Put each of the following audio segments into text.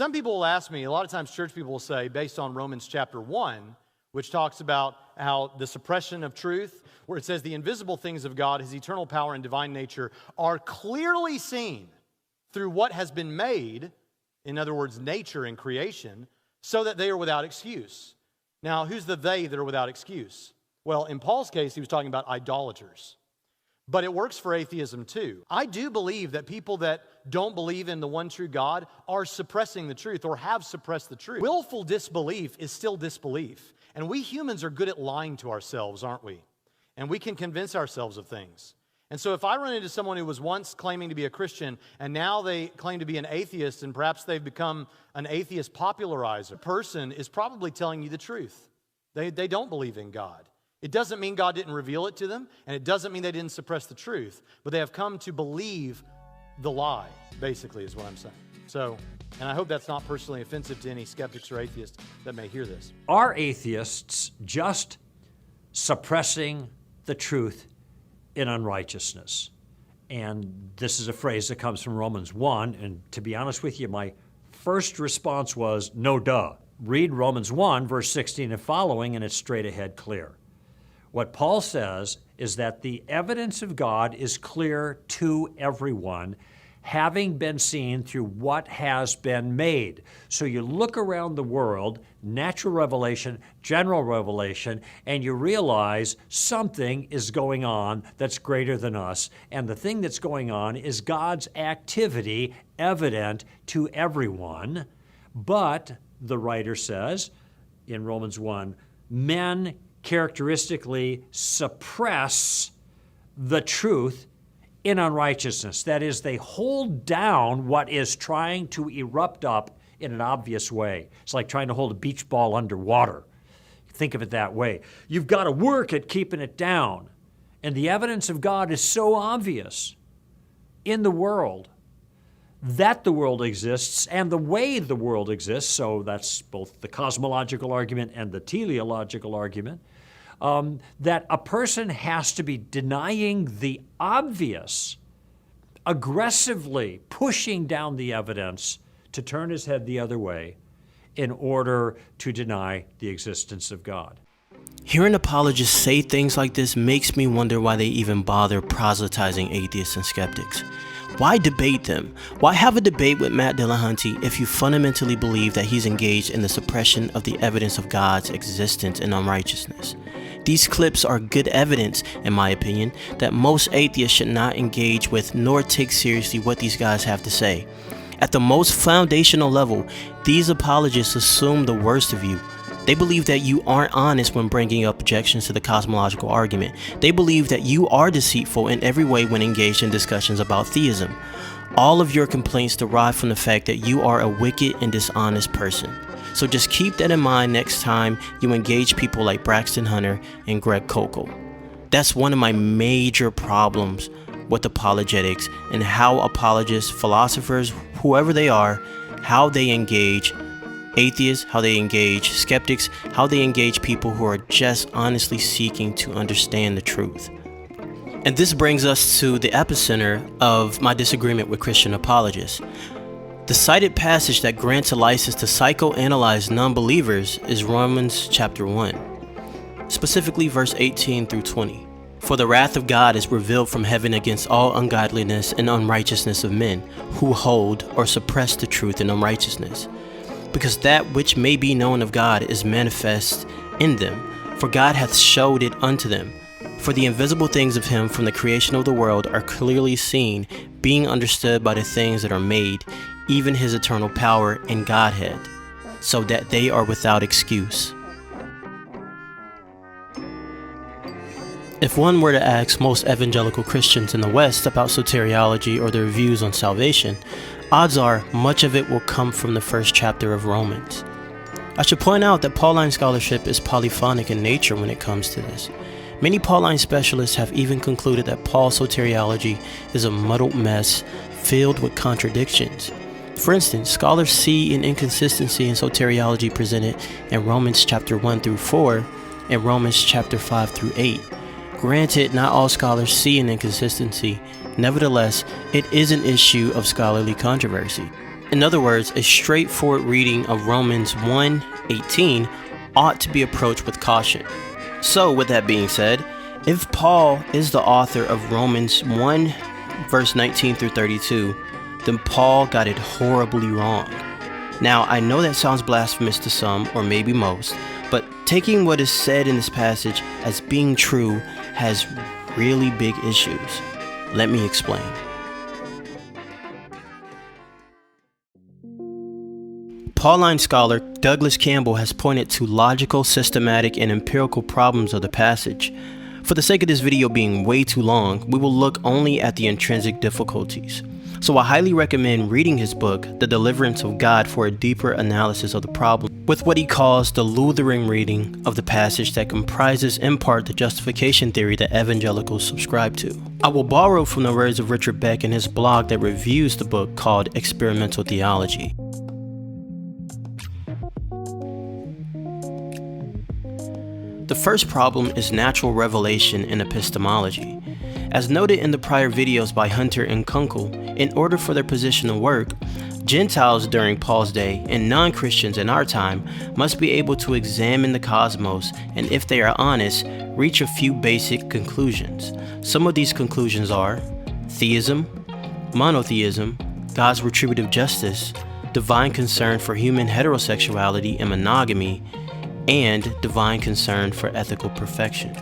Some people will ask me, a lot of times church people will say, based on Romans chapter 1, which talks about how the suppression of truth, where it says the invisible things of God, his eternal power and divine nature, are clearly seen through what has been made, in other words, nature and creation, so that they are without excuse. Now, who's the they that are without excuse? Well, in Paul's case, he was talking about idolaters. But it works for atheism too. I do believe that people that don't believe in the one true God are suppressing the truth or have suppressed the truth. Willful disbelief is still disbelief. And we humans are good at lying to ourselves, aren't we? And we can convince ourselves of things. And so if I run into someone who was once claiming to be a Christian and now they claim to be an atheist and perhaps they've become an atheist popularizer, the person is probably telling you the truth. They don't believe in God. It doesn't mean God didn't reveal it to them, and it doesn't mean they didn't suppress the truth, but they have come to believe the lie, basically, is what I'm saying. So, and I hope that's not personally offensive to any skeptics or atheists that may hear this. Are atheists just suppressing the truth in unrighteousness? And this is a phrase that comes from Romans 1, and to be honest with you, my first response was, no duh. Read Romans 1, verse 16 and following, and it's straight ahead clear. What Paul says is that the evidence of God is clear to everyone, having been seen through what has been made. So you look around the world, natural revelation, general revelation, and you realize something is going on that's greater than us. And the thing that's going on is God's activity evident to everyone. But, the writer says in Romans 1, men characteristically suppress the truth in unrighteousness. That is, they hold down what is trying to erupt up in an obvious way. It's like trying to hold a beach ball underwater. Think of it that way. You've got to work at keeping it down. And the evidence of God is so obvious in the world that the world exists and the way the world exists, so that's both the cosmological argument and the teleological argument, that a person has to be denying the obvious, aggressively pushing down the evidence to turn his head the other way in order to deny the existence of God. Hearing apologists say things like this makes me wonder why they even bother proselytizing atheists and skeptics. Why debate them? Why have a debate with Matt Dillahunty if you fundamentally believe that he's engaged in the suppression of the evidence of God's existence and unrighteousness? These clips are good evidence, in my opinion, that most atheists should not engage with nor take seriously what these guys have to say. At the most foundational level, these apologists assume the worst of you. They believe that you aren't honest when bringing up objections to the cosmological argument. They believe that you are deceitful in every way when engaged in discussions about theism. All of your complaints derive from the fact that you are a wicked and dishonest person. So just keep that in mind next time you engage people like Braxton Hunter and Greg Koukl. That's one of my major problems with apologetics and how apologists, philosophers, whoever they are, how they engage atheists, how they engage skeptics, how they engage people who are just honestly seeking to understand the truth. And this brings us to the epicenter of my disagreement with Christian apologists. The cited passage that grants a license to psychoanalyze non-believers is Romans chapter 1, specifically verse 18 through 20. For the wrath of God is revealed from heaven against all ungodliness and unrighteousness of men, who hold or suppress the truth in unrighteousness. Because that which may be known of God is manifest in them, for God hath showed it unto them. For the invisible things of him from the creation of the world are clearly seen, being understood by the things that are made, even his eternal power and Godhead, so that they are without excuse. If one were to ask most evangelical Christians in the West about soteriology or their views on salvation, odds are much of it will come from the first chapter of Romans. I should point out that Pauline scholarship is polyphonic in nature when it comes to this. Many Pauline specialists have even concluded that Paul's soteriology is a muddled mess filled with contradictions. For instance, scholars see an inconsistency in soteriology presented in Romans chapter 1 through 4 and Romans chapter 5 through 8. Granted, not all scholars see an inconsistency. Nevertheless, it is an issue of scholarly controversy. In other words, a straightforward reading of Romans 1:18 ought to be approached with caution. So, with that being said, if Paul is the author of Romans 1 verse 19 through 32, then Paul got it horribly wrong. Now, I know that sounds blasphemous to some, or maybe most, but taking what is said in this passage as being true has really big issues. Let me explain. Pauline scholar Douglas Campbell has pointed to logical, systematic, and empirical problems of the passage. For the sake of this video being way too long, we will look only at the intrinsic difficulties. So I highly recommend reading his book, The Deliverance of God, for a deeper analysis of the problem, with what he calls the Lutheran reading of the passage that comprises in part the justification theory that evangelicals subscribe to. I will borrow from the words of Richard Beck in his blog that reviews the book called Experimental Theology. The first problem is natural revelation in epistemology. As noted in the prior videos by Hunter and Kunkel, in order for their position to work, Gentiles during Paul's day and non-Christians in our time must be able to examine the cosmos and, if they are honest, reach a few basic conclusions. Some of these conclusions are theism, monotheism, God's retributive justice, divine concern for human heterosexuality and monogamy, and divine concern for ethical perfection.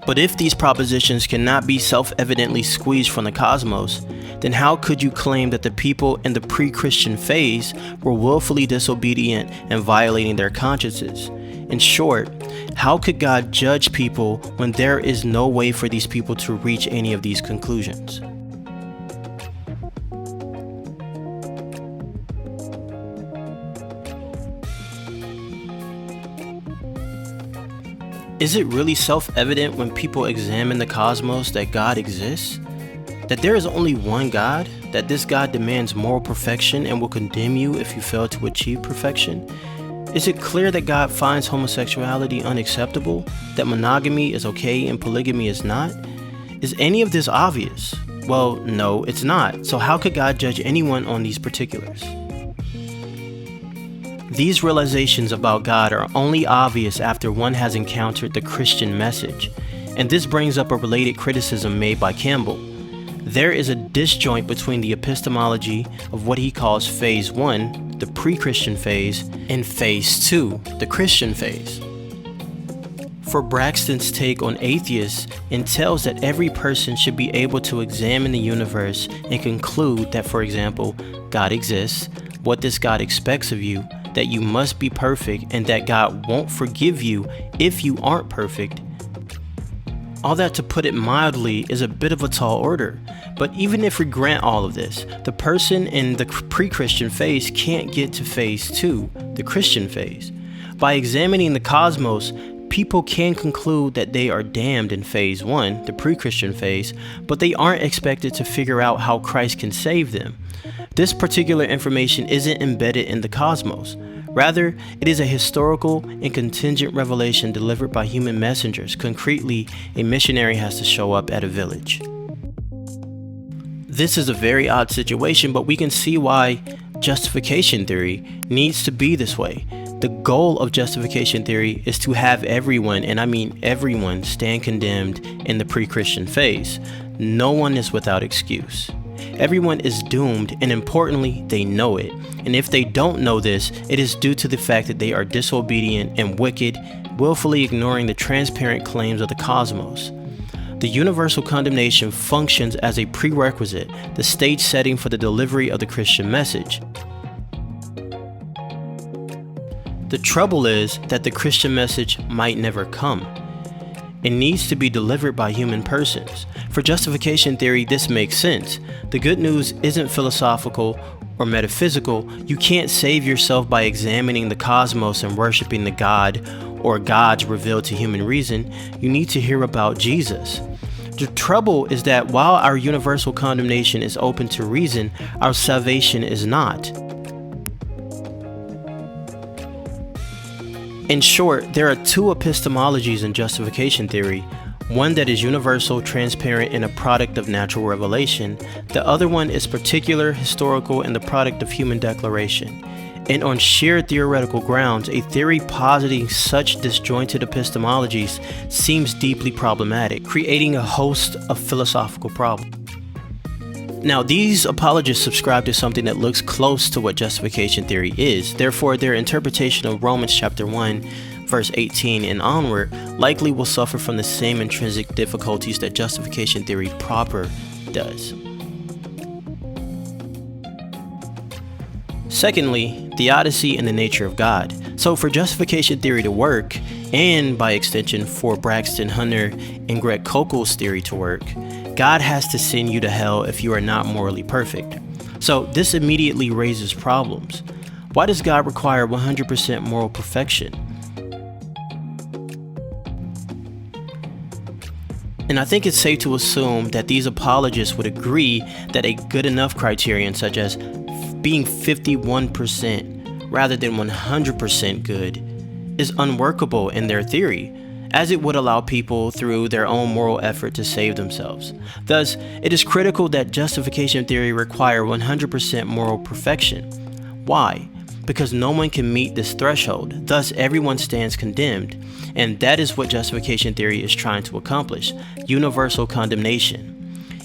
But if these propositions cannot be self-evidently squeezed from the cosmos, then how could you claim that the people in the pre-Christian phase were willfully disobedient and violating their consciences? In short, how could God judge people when there is no way for these people to reach any of these conclusions? Is it really self-evident when people examine the cosmos that God exists? That there is only one God? That this God demands moral perfection and will condemn you if you fail to achieve perfection? Is it clear that God finds homosexuality unacceptable? That monogamy is okay and polygamy is not? Is any of this obvious? Well, no, it's not. So how could God judge anyone on these particulars? These realizations about God are only obvious after one has encountered the Christian message, and this brings up a related criticism made by Campbell. There is a disjoint between the epistemology of what he calls phase 1, the pre-Christian phase, and phase 2, the Christian phase. For Braxton's take on atheists entails that every person should be able to examine the universe and conclude that, for example, God exists, what this God expects of you, that you must be perfect, and that God won't forgive you if you aren't perfect. All that, to put it mildly, is a bit of a tall order. But even if we grant all of this, the person in the pre-Christian phase can't get to phase 2, the Christian phase. By examining the cosmos, people can conclude that they are damned in phase 1, the pre-Christian phase, but they aren't expected to figure out how Christ can save them. This particular information isn't embedded in the cosmos. Rather, it is a historical and contingent revelation delivered by human messengers. Concretely, a missionary has to show up at a village. This is a very odd situation, but we can see why justification theory needs to be this way. The goal of justification theory is to have everyone, and I mean everyone, stand condemned in the pre-Christian phase. No one is without excuse. Everyone is doomed, and importantly, they know it. And if they don't know this, it is due to the fact that they are disobedient and wicked, willfully ignoring the transparent claims of the cosmos. The universal condemnation functions as a prerequisite, the stage setting for the delivery of the Christian message. The trouble is that the Christian message might never come. It needs to be delivered by human persons. For justification theory, this makes sense. The good news isn't philosophical or metaphysical. You can't save yourself by examining the cosmos and worshiping the God or gods revealed to human reason. You need to hear about Jesus. The trouble is that while our universal condemnation is open to reason, our salvation is not. In short, there are two epistemologies in justification theory. one that is universal, transparent, and a product of natural revelation. The other one is particular, historical, and the product of human declaration. And on sheer theoretical grounds, a theory positing such disjointed epistemologies seems deeply problematic, creating a host of philosophical problems. Now, these apologists subscribe to something that looks close to what justification theory is. Therefore, their interpretation of Romans chapter 1, verse 18 and onward likely will suffer from the same intrinsic difficulties that justification theory proper does. Secondly, theodicy and the nature of God. So for justification theory to work, and by extension for Braxton Hunter and Greg Koukl's theory to work, God has to send you to hell if you are not morally perfect. So this immediately raises problems. Why does God require 100% moral perfection? And I think it's safe to assume that these apologists would agree that a good enough criterion, such as being 51% rather than 100% good, is unworkable in their theory, as it would allow people through their own moral effort to save themselves. Thus, it is critical that justification theory require 100% moral perfection. Why? Because no one can meet this threshold, thus everyone stands condemned, and that is what justification theory is trying to accomplish: universal condemnation.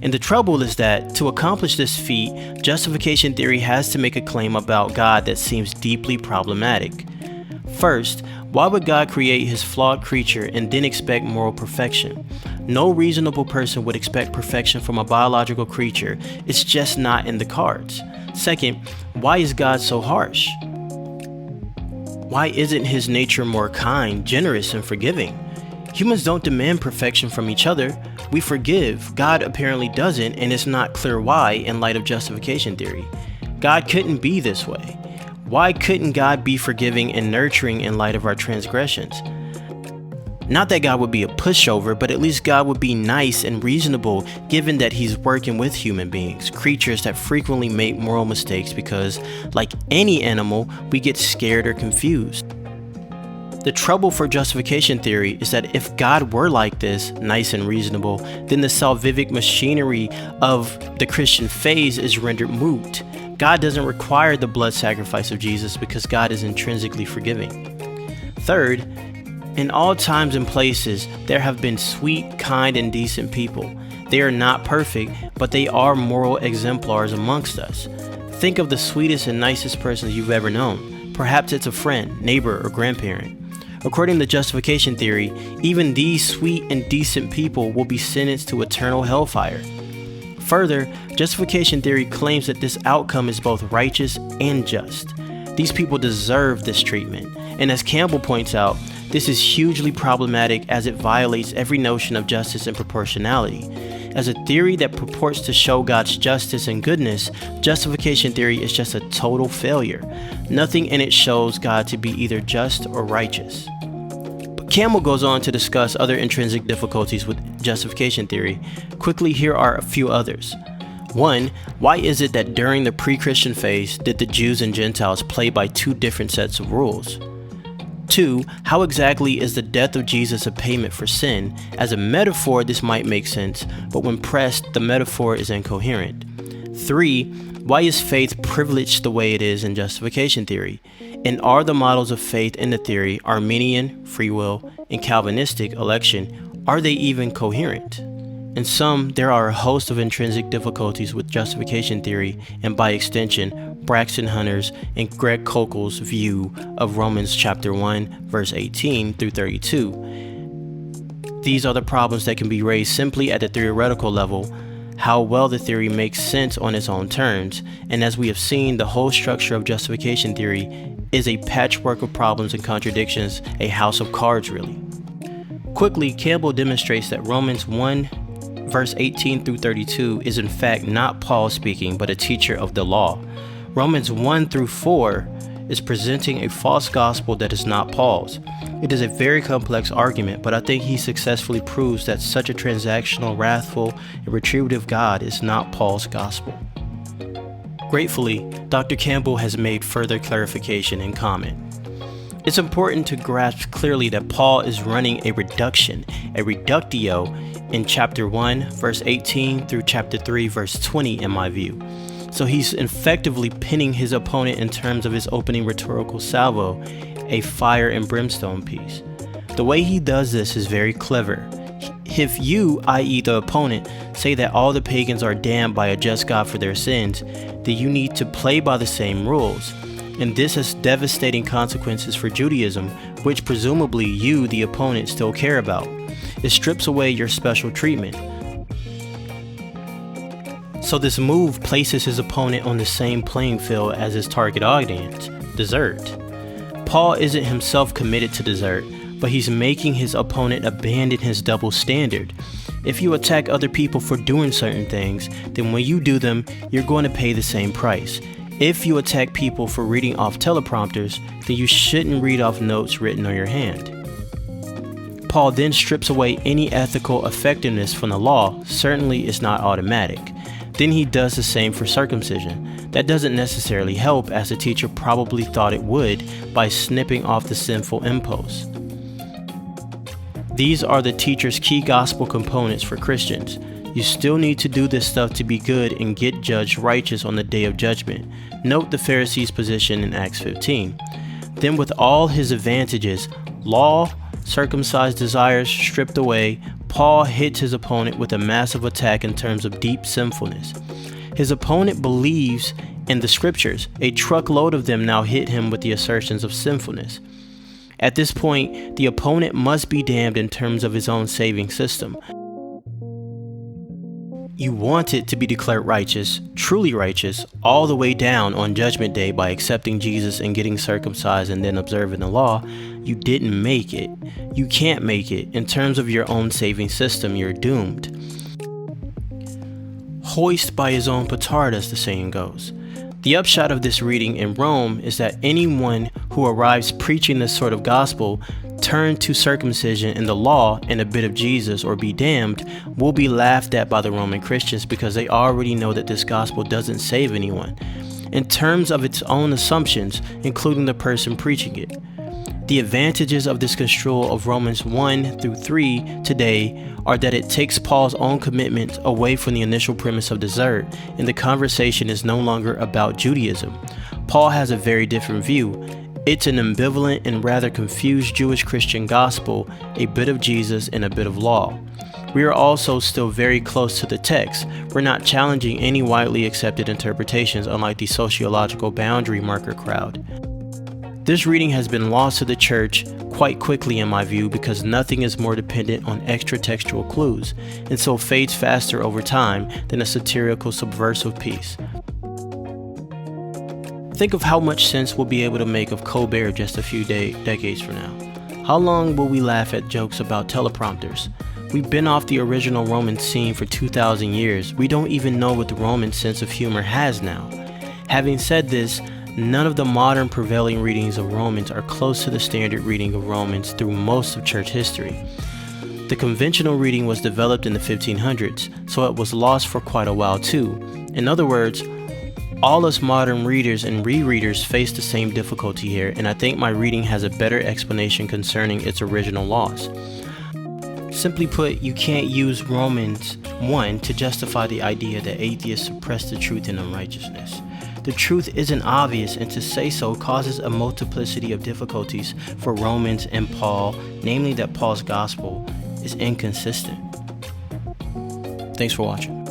And the trouble is that to accomplish this feat, justification theory has to make a claim about God that seems deeply problematic. First, why would God create his flawed creature and then expect moral perfection? No reasonable person would expect perfection from a biological creature. It's just not in the cards. Second, why is God so harsh? Why isn't his nature more kind, generous, and forgiving? Humans don't demand perfection from each other. We forgive. God apparently doesn't, and it's not clear why in light of justification theory. God couldn't be this way. Why couldn't God be forgiving and nurturing in light of our transgressions? Not that God would be a pushover, but at least God would be nice and reasonable, given that he's working with human beings, creatures that frequently make moral mistakes because, like any animal, we get scared or confused. The trouble for justification theory is that if God were like this, nice and reasonable, then the salvific machinery of the Christian faith is rendered moot. God doesn't require the blood sacrifice of Jesus because God is intrinsically forgiving. Third, in all times and places, there have been sweet, kind, and decent people. They are not perfect, but they are moral exemplars amongst us. Think of the sweetest and nicest person you've ever known. Perhaps it's a friend, neighbor, or grandparent. According to justification theory, even these sweet and decent people will be sentenced to eternal hellfire. Further, justification theory claims that this outcome is both righteous and just. These people deserve this treatment, and as Campbell points out, this is hugely problematic as it violates every notion of justice and proportionality. As a theory that purports to show God's justice and goodness, justification theory is just a total failure. Nothing in it shows God to be either just or righteous. But Campbell goes on to discuss other intrinsic difficulties with justification theory. Quickly, here are a few others. 1. Why is it that during the pre-Christian phase did the Jews and Gentiles play by two different sets of rules? 2. How exactly is the death of Jesus a payment for sin? As a metaphor, this might make sense, but when pressed, the metaphor is incoherent. 3. Why is faith privileged the way it is in justification theory? And are the models of faith in the theory, Arminian, free will, and Calvinistic, election, are they even coherent? In sum, there are a host of intrinsic difficulties with justification theory, and by extension, Braxton Hunter's and Greg Koukl's view of Romans chapter 1, verse 18 through 32. These are the problems that can be raised simply at the theoretical level, how well the theory makes sense on its own terms, and as we have seen, the whole structure of justification theory is a patchwork of problems and contradictions, a house of cards really. Quickly, Campbell demonstrates that Romans 1 verse 18 through 32 is in fact not Paul speaking, but a teacher of the law. Romans 1 through 4 is presenting a false gospel that is not Paul's. It is a very complex argument, but I think he successfully proves that such a transactional, wrathful, and retributive God is not Paul's gospel. Gratefully, Dr. Campbell has made further clarification and comment. It's important to grasp clearly that Paul is running a reduction, a reductio, in chapter 1, verse 18 through chapter 3, verse 20 in my view. So he's effectively pinning his opponent in terms of his opening rhetorical salvo, a fire and brimstone piece. The way he does this is very clever. If you, i.e. the opponent, say that all the pagans are damned by a just God for their sins, then you need to play by the same rules. And this has devastating consequences for Judaism, which presumably you, the opponent, still care about. It strips away your special treatment. So this move places his opponent on the same playing field as his target audience, desert. Paul isn't himself committed to desert, but he's making his opponent abandon his double standard. If you attack other people for doing certain things, then when you do them, you're going to pay the same price. If you attack people for reading off teleprompters, then you shouldn't read off notes written on your hand. Paul then strips away any ethical effectiveness from the law. Certainly it's not automatic. Then he does the same for circumcision. That doesn't necessarily help, as the teacher probably thought it would, by snipping off the sinful impulse. These are the teacher's key gospel components for Christians. You still need to do this stuff to be good and get judged righteous on the day of judgment. Note the Pharisees' position in Acts 15. Then with all his advantages, law, circumcised desires stripped away, Paul hits his opponent with a massive attack in terms of deep sinfulness. His opponent believes in the scriptures. A truckload of them now hit him with the assertions of sinfulness. At this point, the opponent must be damned in terms of his own saving system. You want it to be declared righteous, truly righteous, all the way down on Judgment Day by accepting Jesus and getting circumcised and then observing the law. You didn't make it. You can't make it. In terms of your own saving system, you're doomed. Hoist by his own petard, as the saying goes. The upshot of this reading in Rome is that anyone who arrives preaching this sort of gospel, turn to circumcision and the law and a bit of Jesus or be damned, will be laughed at by the Roman Christians because they already know that this gospel doesn't save anyone, in terms of its own assumptions, including the person preaching it. The advantages of this construal of Romans 1 through 3 today are that it takes Paul's own commitment away from the initial premise of desert, and the conversation is no longer about Judaism. Paul has a very different view. It's an ambivalent and rather confused Jewish Christian gospel, a bit of Jesus and a bit of law. We are also still very close to the text. We're not challenging any widely accepted interpretations, unlike the sociological boundary marker crowd. This reading has been lost to the church quite quickly in my view, because nothing is more dependent on extra textual clues, and so fades faster over time than a satirical subversive piece. Think of how much sense we'll be able to make of Colbert just a few decades from now. How long will we laugh at jokes about teleprompters? We've been off the original Roman scene for 2,000 years. We don't even know what the Roman sense of humor has now. Having said this, none of the modern prevailing readings of Romans are close to the standard reading of Romans through most of church history. The conventional reading was developed in the 1500s, so it was lost for quite a while too. In other words, all us modern readers and rereaders face the same difficulty here, and I think my reading has a better explanation concerning its original loss. Simply put, you can't use Romans 1 to justify the idea that atheists suppress the truth in unrighteousness. The truth isn't obvious, and to say so causes a multiplicity of difficulties for Romans and Paul, namely that Paul's gospel is inconsistent. Thanks for watching.